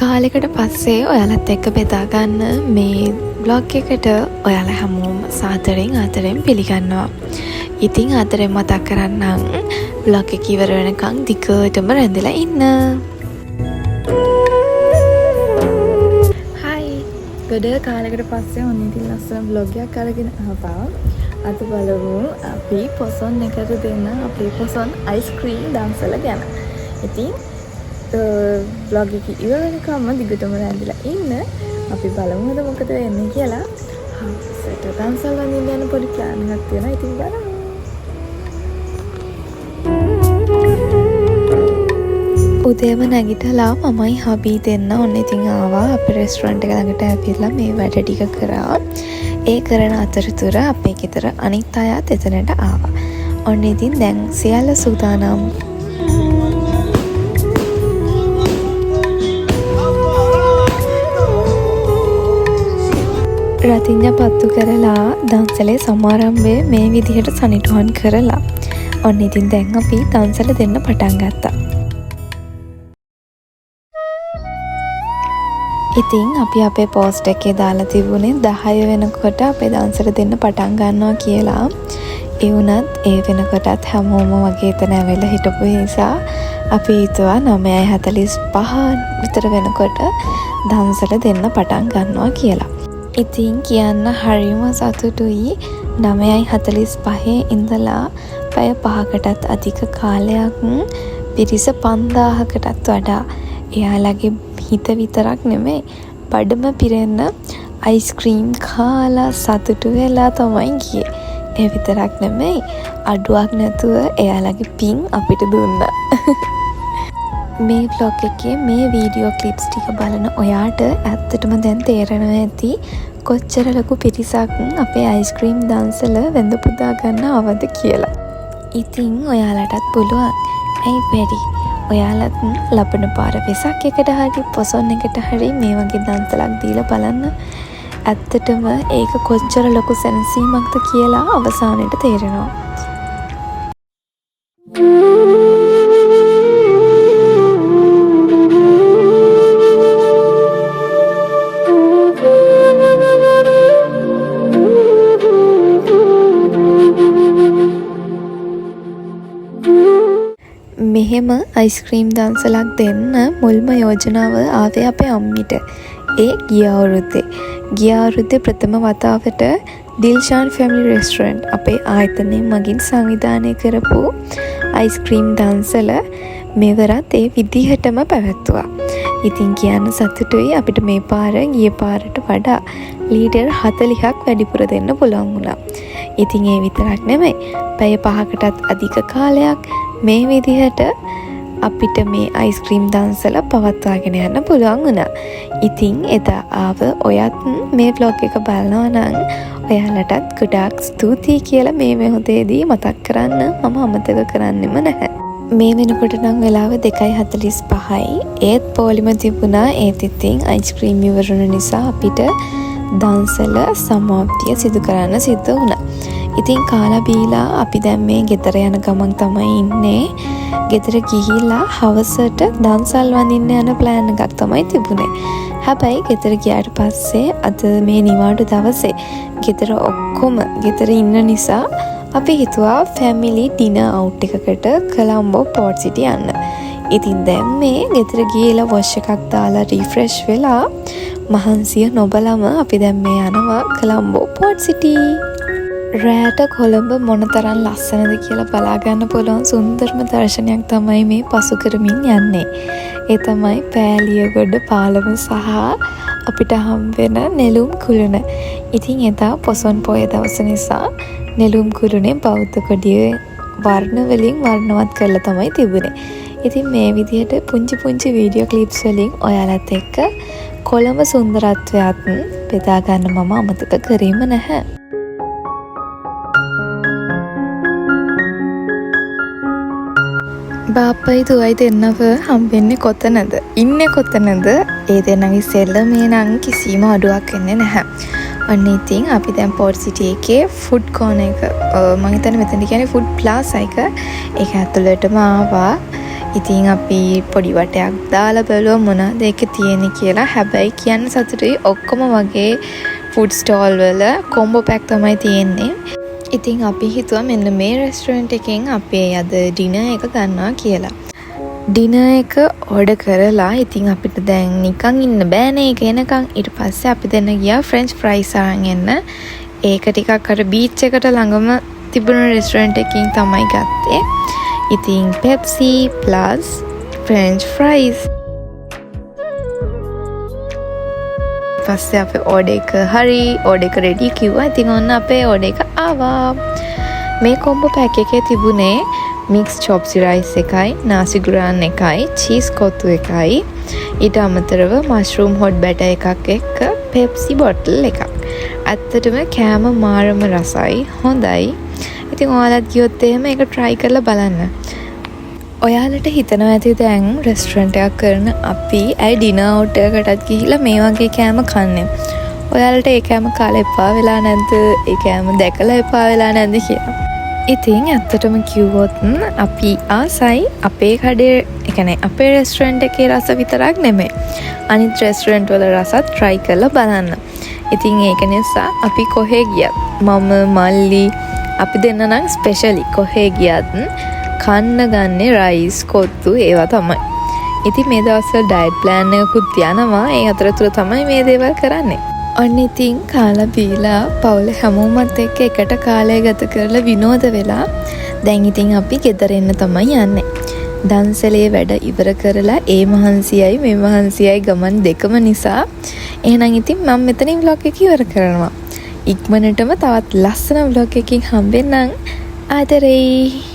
කාලෙකට පස්සේ ඔයාලත් එක්ක බෙදා ගන්න මේ බ්ලොග් එකට ඔයාලා හැමෝම ආදරෙන් පිළිගන්නවා. ඉතින් ආදරෙන් මතක් කරන්නම් බ්ලොග් එක ඉවර වෙනකන් දිගටම රැඳිලා ඉන්න. හයි. ගොඩ කාලෙකට පස්සේ ඔන්න ඉතින් ලස්සන බ්ලොග් එකක් අරගෙන ආවා. අද බලමු අපි පොසොන් එකට දෙන්න අපේ පොසොන් අයිස්ක්‍රීම් දන්සල ගැන. ඉතින් බ්ලොග් එක ඉවර වෙනකම්ම දිගටම රැඳිලා ඉන්න. අපි බලමුද මොකද වෙන්නේ කියලා. හරියට දන්සල් වලින් යන පොඩි ප්ලෑන් එකක් තියෙනවා. ඉතින් බලමු. උදේම නැගිටලා මමයි හබී දෙන්න ඔන්න ඉතින් ආවා. අපේ රෙස්ටුරන්ට් එක ළඟට ඇවිල්ලා මේ වැඩ ටික කරා. ඒ කරන අතරතුර අපේ ගෙදර අනිත් අයත් එතනට ආවා. ඔන්න ඉතින් දැන් සියල්ල සූදානම්. රතිඤ්ඤ පත්තු කරලා දන්සලේ සමාරම්භය මේ විදිහට සනිටුහන් කරලා ඔන්න ඉතින් දැන් අපි දන්සල දෙන්න පටන් ගත්තා. ඉතින් අපි අපේ පෝස්ට් එකේ දාලා තිබුණේ 10 වෙනකොට අපේ දන්සල දෙන්න පටන් ගන්නවා කියලා. ඒ වුණත් ඒ වෙනකොටත් හැමෝම වගේ එතන ඇවිල්ලා හිටපු නිසා අපි හිතුවා 9:45 විතර වෙනකොට දන්සල දෙන්න පටන් ගන්නවා කියලා. ඉතින් කියන්න හරිම සතුටුයි 9:45 ඉඳලා පැය 5කටත් අධික කාලයක් පිරිස 5000කටත් වඩා එයාලගේ හිත විතරක් නෙමෙයි බඩම පිරෙන්න අයිස්ක්‍රීම් කාලා සතුටු වෙලා තමයි ගියේ. ඒ විතරක් නෙමෙයි අඩුවක් නැතුව එයාලගේ පින් අපිට දුන්නා. මේ vlog එකේ මේ වීඩියෝ ක්ලිප්ස් ටික බලන ඔයාට ඇත්තටම දැන් තේරෙනවා ඇති කොච්චර ලොකු පිරිසක් අපේ අයිස්ක්‍රීම් දන්සල වැඳ පුදා ගන්න ආවද කියලා. ඉතින් ඔයාලටත් පුළුවන්. ඇයි බැරි? ඔයාලත් ලබන පාර වෙසක් එකට හරි පොසොන් එකට හරි මේ වගේ දන්සලක් දීලා බලන්න. ඇත්තටම ඒක කොච්චර ලොකු සැනසීමක්ද කියලා අවසානයේ තේරෙනවා. මෙහෙම අයිස්ක්‍රීම් දන්සලක් දෙන්න මුල්ම යෝජනාව ආවේ අපේ අම්මිට. ඒ ගිය අවුරුද්දේ ප්‍රථම වතාවට දිල්ෂාන් ෆැමිලි රෙස්ටුරන්ට් අපේ ආයතනයේ මගින් සංවිධානය කරපු අයිස්ක්‍රීම් දන්සල මෙවරත් ඒ විදිහටම පැවැත්තුවා. ඉතින් කියන්න සතුටුයි අපිට මේ පාර ගිය පාරට වඩා ලීටර් 40ක් වැඩිපුර දෙන්න පුළුවන් වුණා. ඉතින් ඒ විතරක් නෙමෙයි පැය 5කටත් අධික කාලයක් මේ විදිහට අපිට මේ අයිස්ක්‍රීම් දන්සල පවත්වාගෙන යන්න පුළුවන් වුණා. ඉතින් එදා ආව ඔයත් මේ vlog එක බලනවා නම් ඔයාලටත් ගොඩාක් ස්තුතියි කියලා මේ මොහොතේදී මතක් කරන්න මම අමතක කරන්නෙම නැහැ. මේ වෙනකොට නම් වෙලාව 2:45යි. ඒත් පොලිම තිබුණා. ඒත් ඉතින් අයිස්ක්‍රීම් ඉවරුන නිසා අපිට දන්සල සමාප්තිය සිදු කරන්න සිද්ධ වුණා. ඉතින් කාලා බීලා අපි දැන් මේ ගෙදර යන ගමන් තමයි ඉන්නේ. ගෙදර ගිහිලා හවසට දන්සල් වඳින්න යන ප්ලෑන් එකක් තමයි තිබුණේ. හැබැයි ගෙදර ගියාට පස්සේ අද මේ නිවාඩු දවසේ ගෙදර ඔක්කොම ගෙදර ඉන්න නිසා අපි හිතුවා ෆැමිලි ඩිනර් අවුට් එකකට කොලම්බෝ පෝට් සිටි යන්න. ඉතින් දැන් මේ ගෙදර ගිහලා වොෂ් එකක් දාලා රිෆ්‍රෙෂ් වෙලා මහන්සිය නොබලම අපි දැන් මේ යනවා කොලම්බෝ පෝට් සිටි. රෑට කොළඹ මොනතරම් ලස්සනද කියලා බලා ගන්න පුළුවන් සුන්දරම දර්ශනයක් තමයි මේ පසු කරමින් යන්නේ. ඒ තමයි පෑලියගොඩ පාලම සහ අපිට හම්බෙන නෙළුම් කුළුණ. ඉතින් එදා පොසොන් පොය දවස නිසා නෙළුම් කුළුණේ බෞද්ධ කොඩියේ වර්ණ වලින් වර්ණවත් කරලා තමයි තිබුණේ. ඉතින් මේ විදිහට පුංචි වීඩියෝ ක්ලිප්ස් වලින් ඔයාලත් එක්ක කොළඹ සුන්දරත්වයත් බෙදා ගන්න මම අමතක කරීම නැහැ. බාප්පයි දුවයි දෙන්නව හම්බෙන්නේ කොතනද? ඉන්නේ කොතනද? ඒ දෙන්නගේ සෙල්ලමේ නම් කිසිම අඩුවක් වෙන්නේ නැහැ. ඔන්න ඉතින් අපි දැන් පෝට් සිටි එකේ ෆුඩ් කෝනර් එක මම හිතන්නේ මෙතන කියන්නේ ෆුඩ් ප්ලාසා එක. ඒක ඇතුළටම ආවා. ඉතින් අපි පොඩි වටයක් දාලා බලුවා මොනවද ඒකේ තියෙන්නේ කියලා. හැබැයි කියන්න සතුටුයි ඔක්කොම වගේ ෆුඩ් ස්ටෝල් වල කොම්බෝ පැක් තමයි තියෙන්නේ. ඉතින් අපි හිතුවා මෙන්න මේ රෙස්ටුරන්ට් එකෙන් අපේ අද ඩිනර් එක ගන්නවා කියලා. ඩිනර් එක ඕඩර් කරලා ඉතින් අපිට දැන් නිකන් ඉන්න බෑනේ ඒක එනකන්. ඊට පස්සේ අපි දෙන්න ගියා ෆ්‍රෙන්ච් ෆ්‍රයිස් අරන් එන්න. ඒක ටිකක් අර බීච් එකට ළඟම තිබුණ රෙස්ටුරන්ට් එකකින් තමයි ගත්තේ. ඉතින් Pepsi plus French fries. පස්සේ අපේ ඕඩර් එක ඕඩර් එක රෙඩි කිව්වා. ඉතින් ඔන්න අපේ ඕඩර් එක ආවා. මේ කොම්බෝ පැක් එකේ තිබුණේ මික්ස් චොප්සි රයිස් එකයි, නාසි ගුරාන් එකයි, චීස් කොත්තු එකයි. ඊට අමතරව මෂ්රූම් හොට් බැටර් එකක් එක්ක Pepsi බොටල් එකක්. ඇත්තටම කෑම මාරම රසයි, හොඳයි. ඉතින් ඔයාලත් ගියොත් එහෙම ඒක try කරලා බලන්න. ඔයාලට හිතනවා ඇති දැන් රෙස්ටුරන්ට් එකක් කරන අපි ඇයි ඩිනර් අවුට් එකකටත් ගිහිල්ලා මේ වගේ කෑම කන්නේ. ඔයාලට ඒ කෑම කාලා එපා වෙලා නැද්ද? ඒ කෑම දැකලා එපා වෙලා නැද්ද කියලා. ඉතින් ඇත්තටම කිව්වොත් අපි ආසයි අපේ කඩේ, ඒ කියන්නේ අපේ රෙස්ටුරන්ට් එකේ රස විතරක් නෙමෙයි. අනිත් රෙස්ටුරන්ට් වල රසත් try කරලා බලන්න. ඉතින් ඒක නිසා අපි කොහේ ගියත් මම මල්ලි අපි දෙන්න නම් ස්පෙෂලි කොහේ ගියත් කන්න ගන්නේ රයිස් කොත්තු ඒවා තමයි. ඉතින් මේ දවස්වල ඩයට් ප්ලෑන් එකකුත් යනවා. ඒ අතරතුර තමයි මේ දේවල් කරන්නේ. ඔන්න ඉතින් කාලා බීලා පවුලේ හැමෝමත් එක්ක එකට කාලය ගත කරලා විනෝද වෙලා දැන් ඉතින් අපි ගෙදර එන්න තමයි යන්නේ. දන්සලේ වැඩ ඉවර කරලා ඒ මහන්සියයි මේ මහන්සියයි ගමන් දෙකම නිසා එහෙනම් ඉතින් මම මෙතනින් vlog එක ඉවර කරනවා. ඉක්මනටම තවත් ලස්සන vlog එකකින් හම්බෙන්නම්. ආදරේ.